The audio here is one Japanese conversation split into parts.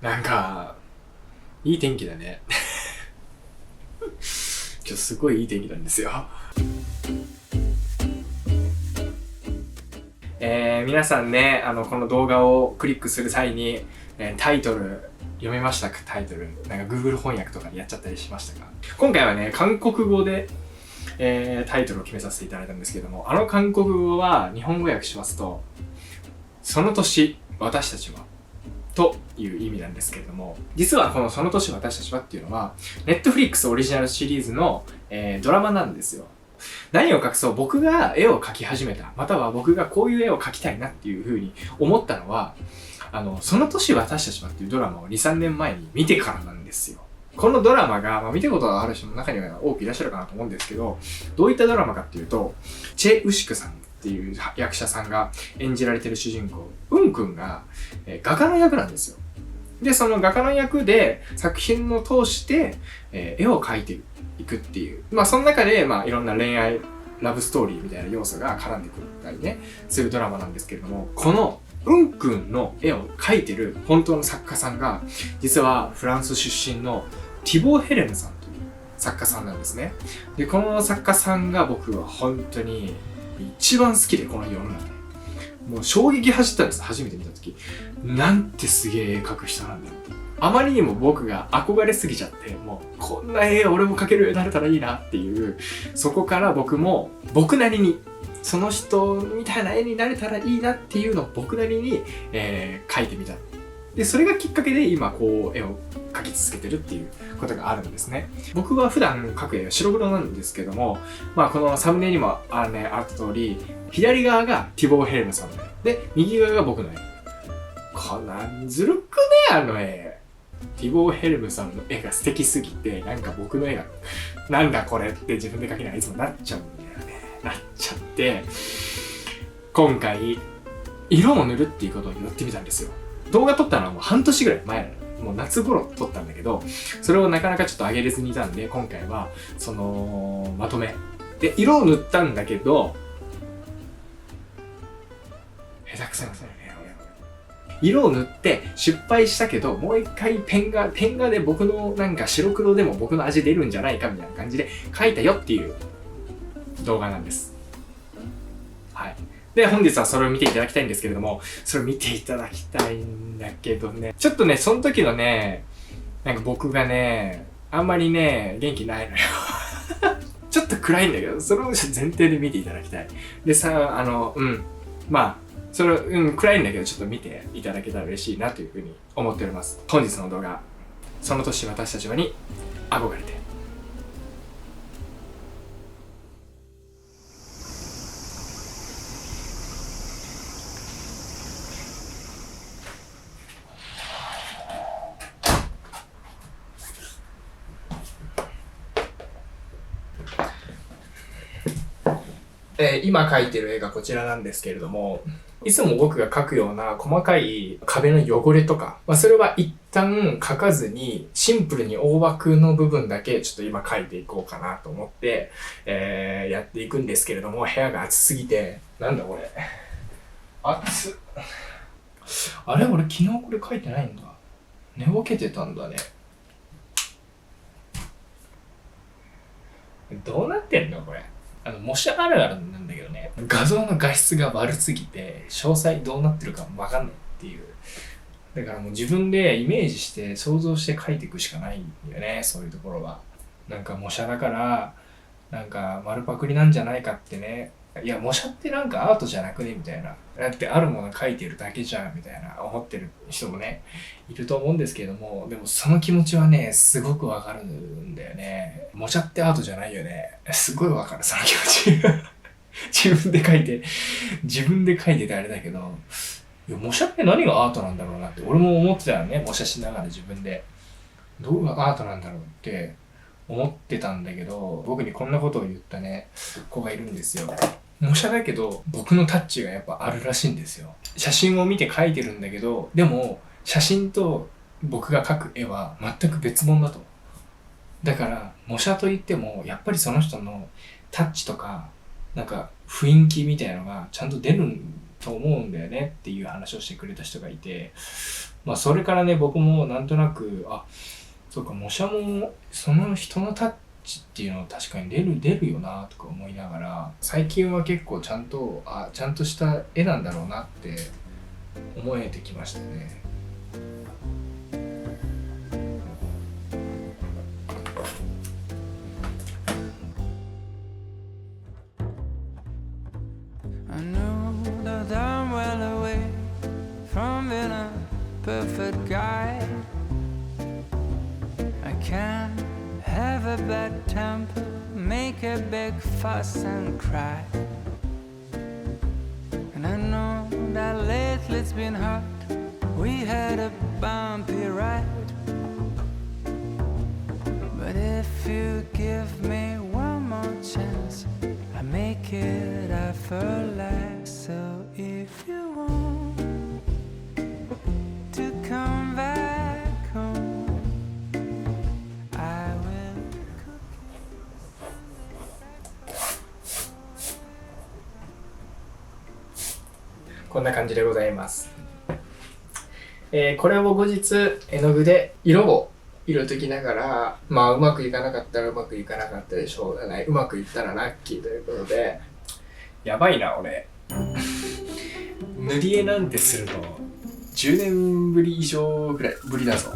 なんか、いい天気だね。今日すごいいい天気なんですよ。皆さんね、この動画をクリックする際に、タイトル読めましたか？タイトル。なんか Google 翻訳とかでやっちゃったりしましたか？今回はね、韓国語で、タイトルを決めさせていただいたんですけども、韓国語は日本語訳しますと、その年、私たちは、という意味なんですけれども、実はこのその年私たちはっていうのは、Netflix オリジナルシリーズの、ドラマなんですよ。何を隠そう、僕が絵を描き始めた、または僕がこういう絵を描きたいなっていう風に思ったのは、その年私たちはっていうドラマを2、3年前に見てからなんですよ。このドラマが、見たことがある人も中には多くいらっしゃるかなと思うんですけど、どういったドラマかっていうと、チェ・ウシクさんっていう役者さんが演じられてる主人公、ウン君が、画家の役なんですよ。で、その画家の役で作品を通して、絵を描いていくっていう。その中で、いろんな恋愛、ラブストーリーみたいな要素が絡んでくったりね、するドラマなんですけれども、この、うんくんの絵を描いてる本当の作家さんが、実はフランス出身のティボー・ヘレムさんという作家さんなんですね。で、この作家さんが僕は本当に一番好きで、この世の中で。もう衝撃走ったんです、初めて見たとき。なんてすげえ絵描く人なんだろうと。あまりにも僕が憧れすぎちゃって、もうこんな絵俺も描けるようになれたらいいなっていう、そこから僕も僕なりに、その人みたいな絵になれたらいいなっていうのを僕なりに、描いてみた。で、それがきっかけで今こう絵を描き続けてるっていうことがあるんですね。僕は普段描く絵は白黒なんですけども、このサムネにもあった通り、左側がティボー・ヘレムさんの絵。で、右側が僕の絵。こんなんずるくね、あの絵。ティボー・ヘレムさんの絵が素敵すぎて、なんか僕の絵が、なんだこれって自分で描きながらいつもなっちゃうんだよね。なっちゃって、今回、色を塗るっていうことをやってみたんですよ。動画撮ったのはもう半年ぐらい前なの。もう夏頃撮ったんだけど、それをなかなかちょっと上げれずにいたんで、今回は、まとめ。で、色を塗ったんだけど、下手くそなんですよね、色を塗って失敗したけど、もう一回ペン画で僕のなんか白黒でも僕の味出るんじゃないかみたいな感じで描いたよっていう動画なんです。はい。で、本日はそれを見ていただきたいんですけれども、それを見ていただきたいんだけどね、ちょっとね、その時のね、なんか僕がね、あんまりね、元気ないのよ。ちょっと暗いんだけど、それを前提で見ていただきたい。でさ、それ、暗いんだけど、ちょっと見ていただけたら嬉しいなというふうに思っております。本日の動画、その年私たちはに憧れて。今描いてる絵がこちらなんですけれども、いつも僕が描くような細かい壁の汚れとか、それは一旦描かずに、シンプルに大枠の部分だけちょっと今描いていこうかなと思って、やっていくんですけれども、部屋が暑すぎて、なんだこれ。暑っ。あれ俺昨日これ描いてないんだ。寝ぼけてたんだね。どうなってんのこれ。模写あるあるなんだけどね、画像の画質が悪すぎて、詳細どうなってるかわかんないっていう。だからもう自分でイメージして想像して描いていくしかないんだよね、そういうところは。なんか模写だから、なんか丸パクリなんじゃないかってね。いや、模写ってなんかアートじゃなくねみたいな。だってあるもの描いてるだけじゃんみたいな思ってる人もね、いると思うんですけれども、でもその気持ちはね、すごくわかるんだよね。模写ってアートじゃないよね。すごいわかる、その気持ち。自分で描いててあれだけど、いや模写って何がアートなんだろうなって俺も思ってたよね、模写しながら自分で。どうがアートなんだろうって思ってたんだけど、僕にこんなことを言ったね、子がいるんですよ。模写だけど、僕のタッチがやっぱあるらしいんですよ。写真を見て描いてるんだけど、でも、写真と僕が描く絵は全く別物だと。だから、模写といっても、やっぱりその人のタッチとか、なんか雰囲気みたいなのがちゃんと出るんと思うんだよねっていう話をしてくれた人がいて、まあそれからね僕もなんとなくそうか模写もその人のタッチっていうのは確かに出るよなとか思いながら、最近は結構ちゃんとした絵なんだろうなって思えてきましたね。I know that I'm well away from being a perfect guy. I can't have a bad temper, make a big fuss and cry. And I know that lately it's been hard. We had a bumpy ride. But if you give me one more chance, I make it effortless. So if you want to come back home, I will cook. こんな感じでございます。これを後日絵の具で色を色解きながら、まあうまくいかなかったらうまくいかなかったでしょうがない、うまくいったらラッキーということで、やばいな俺塗り絵なんてするの10年ぶり以上ぐらいぶりだぞ。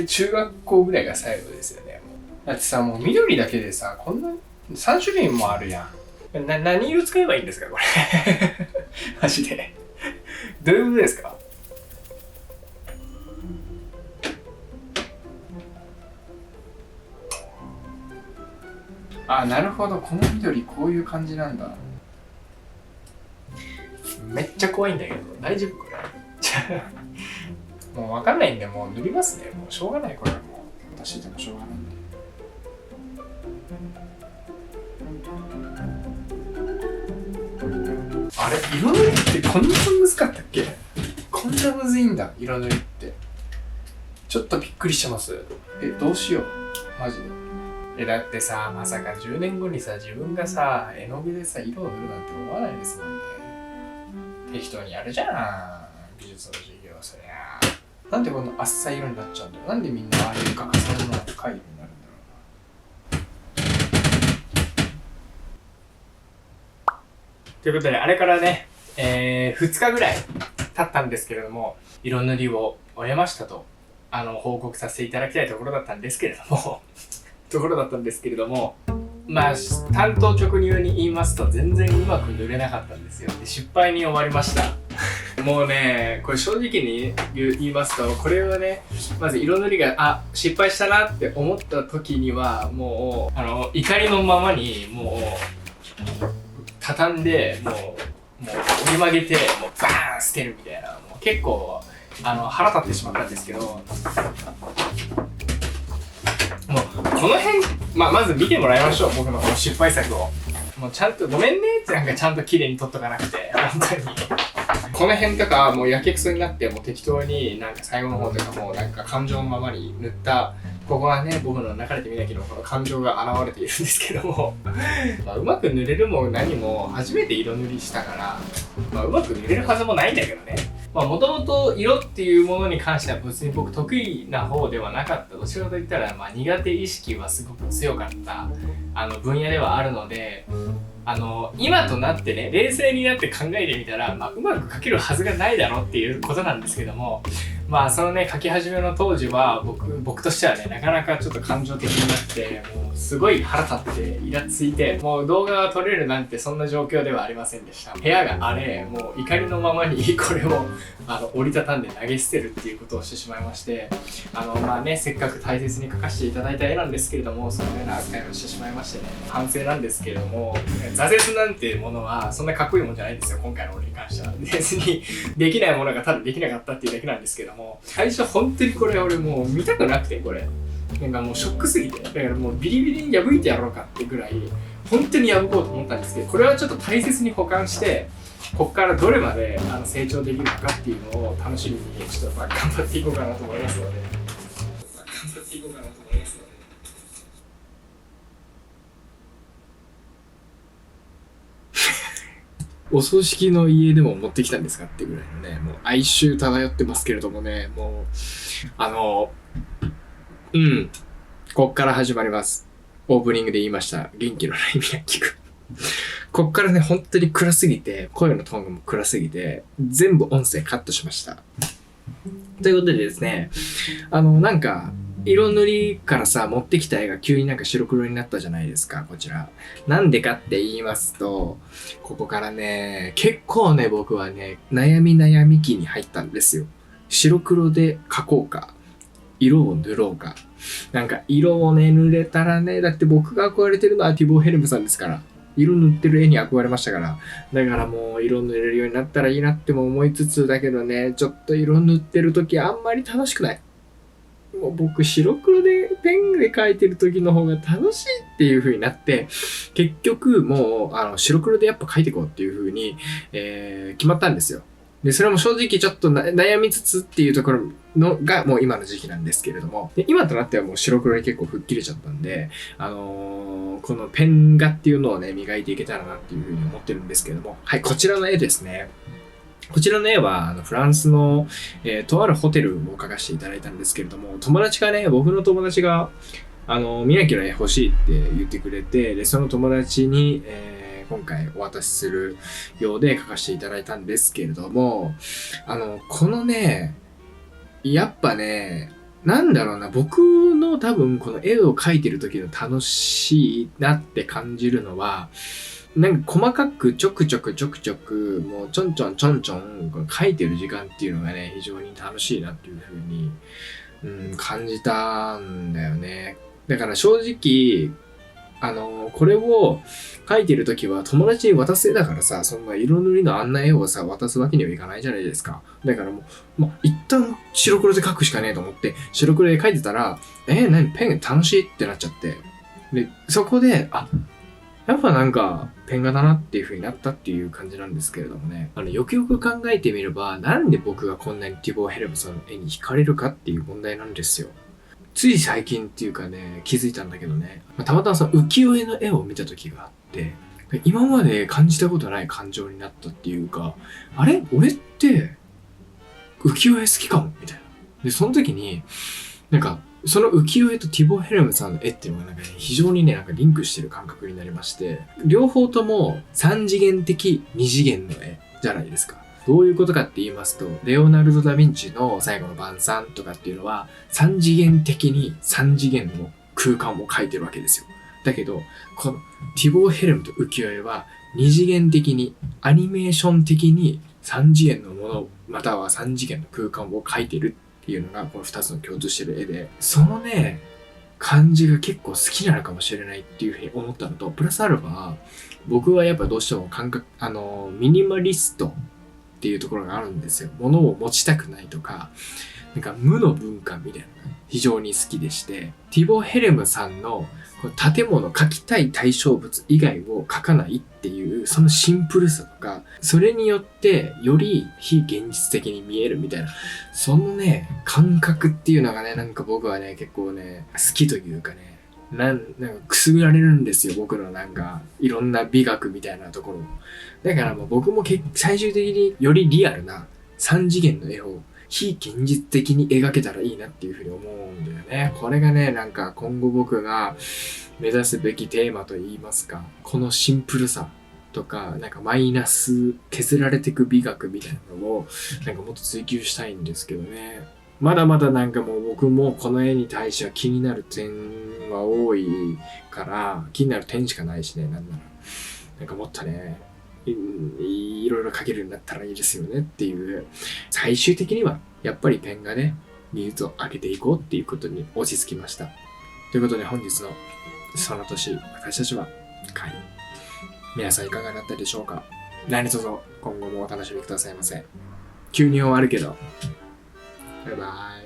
中学校ぐらいが最後ですよね。もうだってさ、もう緑だけでさ、こんな3種類もあるやん。何色使えばいいんですかこれマジでどういうことですか？なるほど、この緑こういう感じなんだ。めっちゃ怖いんだけど大丈夫これもう分かんないんでもう塗りますね。もうしょうがない、これはもう私でもしょうがないんで。あれ、色塗りってこんな難かったっけ？こんなむずいんだ、色塗りって。ちょっとびっくりしてます。どうしよう、マジで。だってさ、まさか10年後にさ、自分がさ、絵の具でさ、色を塗るなんて思わないですもんね。適当にやるじゃん、美術の授業、そりゃ。なんでこんなあっさい色になっちゃうんだろう。なんでみんなああいう画家さんの深い色になるんだろうな。ということで、あれからね、2日ぐらい経ったんですけれども、色塗りを終えましたと、報告させていただきたいところだったんですけれども、まあ、担当直入に言いますと、全然うまく塗れなかったんですよ。で、失敗に終わりました。もうね、これ正直に言いますと、これはね、まず色塗りが、失敗したなって思った時には、もう、怒りのままに、もう、畳んで、もう折り曲げて、もうバーン捨てるみたいな、もう結構、腹立ってしまったんですけど、もう、この辺、まず見てもらいましょう、僕のこの失敗作を。もうちゃんと、ごめんねってなんかちゃんと綺麗に撮っとかなくて、本当に。この辺とか、もうやけくそになって、もう適当になんか最後の方とかもなんか感情のままに塗った、ここはね、僕の流れてみなきゃこの感情が現れているんですけども、うまく塗れるも何も初めて色塗りしたから、うまく塗れるはずもないんだけどね。もともと色っていうものに関しては別に僕得意な方ではなかった。どちらかといったら、苦手意識はすごく強かった分野ではあるので、今となってね、冷静になって考えてみたら、うまく描けるはずがないだろうっていうことなんですけども、そのね、描き始めの当時は僕としてはね、なかなかちょっと感情的になって、もうすごい腹立ってイラついて、もう動画が撮れるなんてそんな状況ではありませんでした。部屋が荒れ、もう怒りのままにこれを折りたたんで投げ捨てるっていうことをしてしまいまして、せっかく大切に描かせていただいた絵なんですけれども、そのような扱いをしてしまいましてね、反省なんですけれども、挫折なんてものはそんなかっこいいもんじゃないんですよ、今回の俺に関しては。別にできないものがただできなかったっていうだけなんですけども、最初本当にこれ俺もう見たくなくて、これなんかもうショックすぎて、だからもうビリビリに破いてやろうかってぐらい本当に破こうと思ったんですけど、これはちょっと大切に保管して、ここからどれまで成長できるのかっていうのを楽しみにちょっと頑張っていこうかなと思いますので、お葬式の家でも持ってきたんですかってぐらいのね、もう哀愁漂ってますけれどもね、もう、こっから始まります。オープニングで言いました。元気のない宮城くん。こっからね、本当に暗すぎて、声のトーンも暗すぎて、全部音声カットしました。ということでですね、なんか、色塗りからさ、持ってきた絵が急になんか白黒になったじゃないですか、こちら。なんでかって言いますと、ここからね、結構ね、僕はね、悩み期に入ったんですよ。白黒で描こうか、色を塗ろうか。なんか色をね、塗れたらね、だって僕が憧れてるのはティボー・ヘルムさんですから。色塗ってる絵に憧れましたから。だからもう色塗れるようになったらいいなっても思いつつだけどね、ちょっと色塗ってる時あんまり楽しくない。もう僕白黒でペンで描いてる時の方が楽しいっていう風になって、結局もう白黒でやっぱ描いていこうっていう風に、決まったんですよ。で、それも正直ちょっと悩みつつっていうところのがもう今の時期なんですけれども、で今となってはもう白黒に結構吹っ切れちゃったんで、このペン画っていうのをね、磨いていけたらなっていう風に思ってるんですけれども、はい、こちらの絵ですね。こちらの絵はフランスの、とあるホテルを描かせていただいたんですけれども、僕の友達が宮城の絵欲しいって言ってくれて、でその友達に、今回お渡しするようで描かせていただいたんですけれども、このね、やっぱね、なんだろうな、僕の多分この絵を描いてる時の楽しいなって感じるのは、なんか細かくちょくちょくもうちょんちょん描いてる時間っていうのがね、非常に楽しいなっていう風に、感じたんだよね。だから正直、これを描いてるときは友達に渡す絵だからさ、そんな色塗りのあんな絵をさ、渡すわけにはいかないじゃないですか。だからもう、一旦白黒で描くしかねえと思って、白黒で描いてたら、何ペン楽しいってなっちゃって。で、そこで、やっぱなんか、ペン画だなっていう風になったっていう感じなんですけれどもね。よくよく考えてみれば、なんで僕がこんなにティボー・ヘルムさんの絵に惹かれるかっていう問題なんですよ。つい最近っていうかね、気づいたんだけどね、たまたまその浮世絵の絵を見た時があって、今まで感じたことない感情になったっていうか、あれ俺って浮世絵好きかもみたいな。で、その時に、なんか、その浮世絵とティボー・ヘルムさんの絵っていうのがなんか、ね、非常にね、なんかリンクしてる感覚になりまして、両方とも3次元的2次元の絵じゃないですか。どういうことかって言いますと、レオナルド・ダ・ヴィンチの最後の晩餐とかっていうのは、3次元的に3次元の空間を描いてるわけですよ。だけど、このティボー・ヘルムと浮世絵は、2次元的に、アニメーション的に3次元のもの、または3次元の空間を描いてるっていうのが、この2つの共通してる絵で、そのね、感じが結構好きなのかもしれないっていうふうに思ったのと、プラスアルファ、僕はやっぱどうしてもミニマリストっていうところがあるんですよ。物を持ちたくないとか、なんか無の文化みたいなのが非常に好きでして、ティボ・ヘルムさんの建物描きたい対象物以外を描かないっていうそのシンプルさとか、それによってより非現実的に見えるみたいな、そのね、感覚っていうのがね、なんか僕はね、結構ね、好きというかね、なんかくすぐられるんですよ、僕のなんかいろんな美学みたいなところ。だからもう僕も最終的によりリアルな3次元の絵を非現実的に描けたらいいなっていうふうに思うんだよね。これがね、なんか今後僕が目指すべきテーマといいますか、このシンプルさとか、なんかマイナス削られていく美学みたいなのをなんかもっと追求したいんですけどね。まだまだなんかもう僕もこの絵に対しては気になる点は多いから、気になる点しかないしね、なんなら。なんかもっとね、いろいろ描けるようになったらいいですよねっていう、最終的にはやっぱりペンがね、技術を上げていこうっていうことに落ち着きました。ということで本日のその年、私たちは会。皆さんいかがだったでしょうか。何卒今後もお楽しみくださいませ。急に終わるけど。バイバイ。